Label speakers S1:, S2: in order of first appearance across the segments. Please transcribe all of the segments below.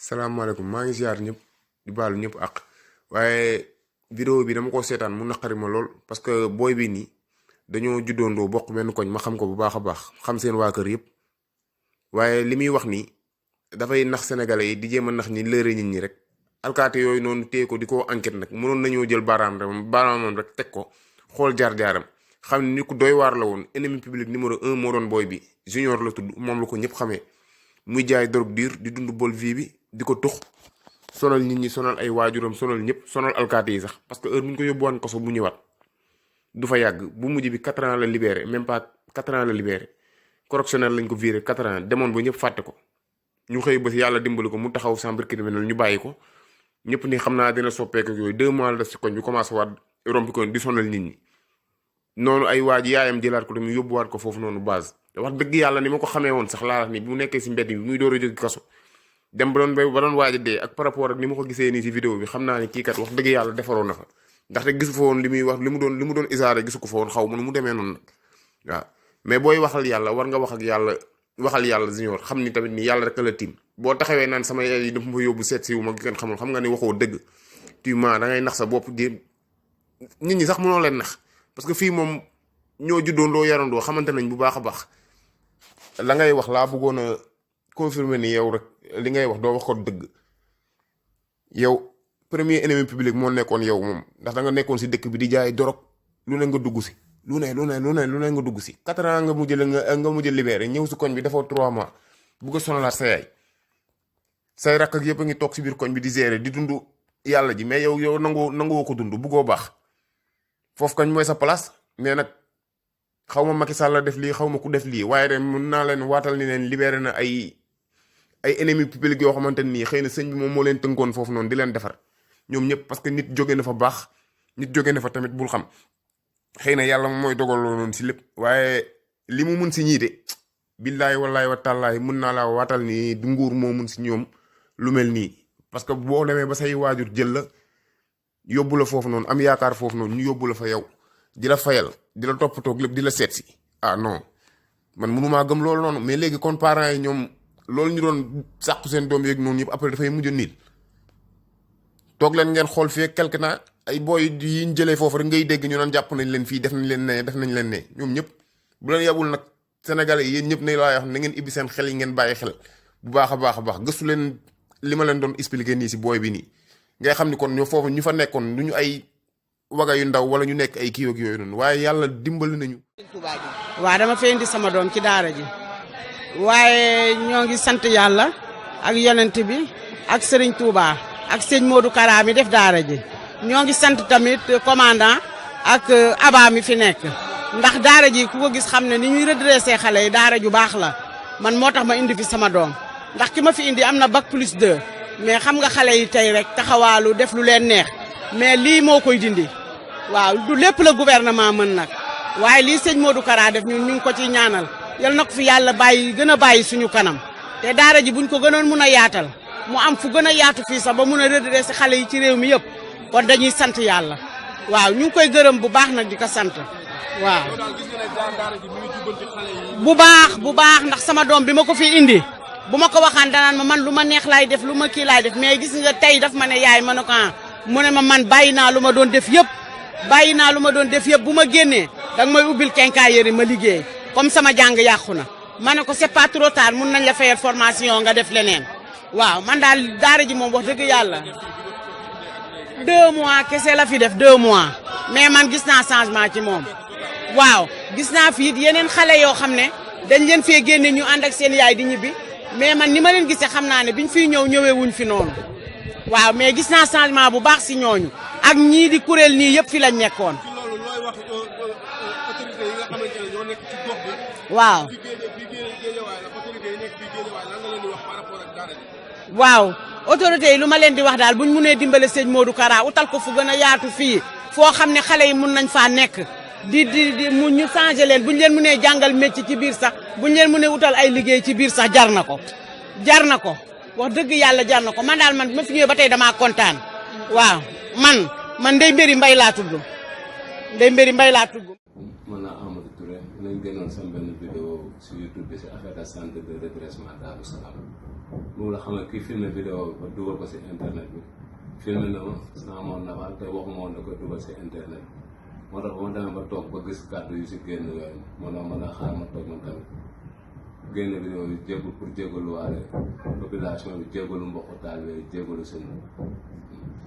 S1: salaamaaleykum maa ngi ziar ñëpp di baalu ñëpp ak waaye vidéo bi dama ko seetaan mu naqari ma lool parce que booy bi nii dañoo juddoondoo bokk benn koñ ma xam ko bu baax a baax xam seen waa kër yëpp waaye li muy wax nii dafay nax sénégalais yi di jéem a nax ñi lëre nit ñi rek alkaate yooyu noonu téye ko di ko enquête nag mënoon nañoo jël baaraamam rek teg ko xool jaar-jaaram xam ni ku doy waar la woon ennemi public numéro 1 moo doon booy bi junior la tudd moom la ko ñëpp xamee muy jaay drogue dur di dund bol vie bi di ko tux sonal nit ñi sonal ay waajuram sonal ñëpp sonal alkaate yi sax parce que heure bu ñu ko yóbbuwaan kaso bu ñëwaat du fa yàgg bu mujj bi 4 ans la libéré même pas 4 ans la libéré correctionnel lañ ko viré 4 ans demoon ba ñëpp fàtte ko ñu xëy ba si yàlla dimbali ko mu taxaw chambre criminelle ñu bàyyi ko ñëpp ni xam naa dina soppeeku yooyu 2 mois la def si koñ bi commencé waat rompi ko di sonal nit ñi noonu ay waaj yaayam jëlaat ko tamit yóbbuwaat ko foofu noonu base wax dëgg yàlla ni ma ko xamee woon sax laa wax ni bu nekkee si mbedd bi muy door a jóg kaso dem ba doon waaj a dee ak par rapport ak ni ma ko gisee nii si vidéo bi xam naa ni kii kat wax dëgg yàlla defaroon na fa ndaxte gisu fa woon li muy wax li mu doon isaare gisu ko fa woon xaw ma nu mu demee noonu nag waaw mais booy waxal yàlla war nga wax ak yàlla waxal yàlla junior xam ni tamit ni yàlla rek la tiim boo taxawee naan sama yaay yi dafa ma yóbbu seet si wu ma kenn xamul xam nga ni waxoo dëgg tu ma da ngay nax sa bopp di nit ñi sax mënoo leen nax parce que fii moom ñoo juddoondoo yarandoo xamante nañ bu baax a baax la ngay wax laa bëggoon a confirmer ni yow rek li ngay wax doo wax ko dëgg yow premier ennemi public moo nekkoon yow moom ndax da nga nekkoon si dëkk bi di jaay dorog lu ne nga dugg si lu ne nga dugg si 4 ans nga mujj libéré ñëw si koñ bi dafa 3 mois bugg a sonalaat sa yaay say rakk ak yëpp a ngi toog si biir koñ bi di gérer di dund yàlla ji mais yow nangoo ko dund buggoo baax foofu kañ mooy sa place mais nag xaw ma Macky Sall la def lii xaw ma ku def lii waaye de mën naa leen waatal ni leen libéré na ay ennemi public yoo xamante nii xëy na sëñ bi moom moo leen tënkoon foofu noonu di leen defar ñoom ñëpp parce que nit jóge na fa baax nit jóge na fa tamit bul xam xëy na yàlla moom mooy dogaloo noonu si lépp waaye li mu mun si ñii de billaay wallaay wa tàllaay mun naa laa waatal ni du nguur moo mun si ñoom lu mel nii parce que boo demee ba say waajur jël la yóbbu la foofu noonu am yaakaar foofu noonu ñu yóbbu la fa yow di la fayal di la toppatoo lépp di la seet si ah non man mënumaa gëm loolu noonu mais léegi kon parents yi ñoom loolu ñu doon sàqu seen doom yeeg noonu yëpp après dafay mujj niil toog leen ngeen xool fii quelque temps ay booy yi ñu jëlee foofu rek ngay dégg ñu naan jàpp nañ leen fii def nañ leen ne ñoom ñëpp bu leen yabul nag sénégalais yi yéen ñëpp ne laa wax na ngeen ibbi seen xel yi ngeen bàyyi xel bu baax a baax gëstu leen li ma leen doon expliquer nii si booy bi nii ngay xam ni kon ñoo foofu ñu fa nekkoon du ñu ay waga yu ndaw wala ñu nekk ay kii ak yooyu noonu waaye yàlla dimbali nañu.
S2: waaw dama fay indi sama doom ci daara ji waaye ñoo ngi sant yàlla ak yonent bi ak Serigne Touba ak sëñ Modou Kara mi def daara ji ñoo ngi sant tamit commandant ak Aba mi fi nekk ndax daara ji ku ko gis xam ne ni ñuy redressé xale yi daara ju baax la man moo tax ma indi fi sama doom ndax ki ma fi indi am na bac+2 mais xam nga xale yi tey rek taxawaalu def lu leen neex mais lii moo koy dindi. waaw du lépp la gouvernement mën nag waaye lii sëñ Modou Kara def ñun ñu ngi ko ci ñaanal yal na ko fi yàlla bàyyi gën a bàyyi suñu kanam te daara ji buñ ko gënoon mun a yaatal mu am fu gën a yaatu fii sax ba mun a redresser xale yi ci réew mi yëpp kon dañuy sant yàlla waaw ñu ngi koy gërëm bu baax nag di ko sant waaw. bu baax ndax sama doom bi ma ko fi indi bu ma ko waxaan danaan ma man lu ma neex laay def lu ma kii laay def mais gis nga tey daf ma ne yaay ma ne ko mu ne ma man bàyyi naa lu ma doon def yëpp. bu ma génnee danga may ubbil quincaillerie ma liggéey comme sama jàng yàqu na ma ne ko c'est pas trop tard mun nañ la fayal formation nga def leneen waaw man daal daara ji moom wax dëgg yàlla 2 mois kese la fi def 2 mois mais man gis naa changement ci moom waaw gis naa fi it yeneen xale yoo xam ne dañ leen fee génne ñu ànd ak seen yaay di ñibbi mais man ni ma leen gisee xam naa ne biñ fiy ñëwee wuñ fi noonu waaw mais gis naa changement bu baax si ñooñu ak ñii di kuréel nii yëpp fi lañ nekkoon.
S3: ci loolu looy wax autorité yi nga xamante ne ñoo nekk ci gox bi.
S2: waaw. waaw autorité yi lu ma leen di wax daal buñ mënee dimbale sëñ Modou Kara utal ko fu gën a yaatu fii foo xam ne xale yi mun nañ faa nekk di mu ñu changé leen buñ leen mënee jàngal métier ci biir sax buñ leen mënee utal ay liggéey ci biir sax jar na ko wax dëgg yàlla jar na ko man daal man ma fi ñëwee ba tey damaa kontaan waaw man Ndeye Mbéri Mbaye laa tudd Ndeye Mbéri Mbaye laa tudd.
S4: mën naa Amadou Touré nañ gënoon sama benn vidéo sur YouTube bi si affaire de centre de redressement Darou Salam moom la xam ne kii filmé vidéo ba dugal ko si internet bi filmé na ma sans mon aval te waxuma woon da koy dugal si internet bi moo tax ba ma demee ba toog ba gis kàddu yu si génn yooyu moo tax mën a xaar ma toog man tamit génn vidéo bi jéggul pour jéggaluwaale population bi jéggalu mbokku taalibe yi jéggalu seen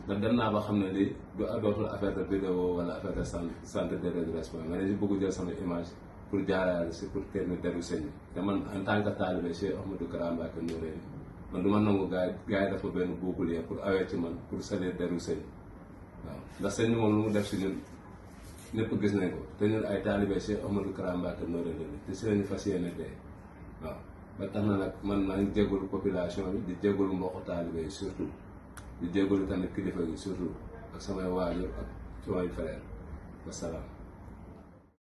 S4: ndax dem naa ba xam ne lii du dootul affaire de vidéo wala affaire de santé de redressement mais dañu bëgg jël sama image pour jaaraale si pour kenn deru sëñ bi te man en tant que taalibe Cheikh Ahmadou Kara Mbacké Noreyni man du ma nangu gars yi dafa benn bouclier pour awee ci man pour salir deru sëñ waaw ndax sëñ bi moom lu mu def si ñun ñëpp gis nañ ko te ñun ay taalibe Cheikh Ahmadou Kara Mbacké Noreyni te si lañu fas yéene dee waaw ba tax na nag man maa ngi jégalu population bi di jégalu mbokku taalibe yi surtout di jégalu tamit kilifa gi surtout ak samay waajur ak samay frère wasalaam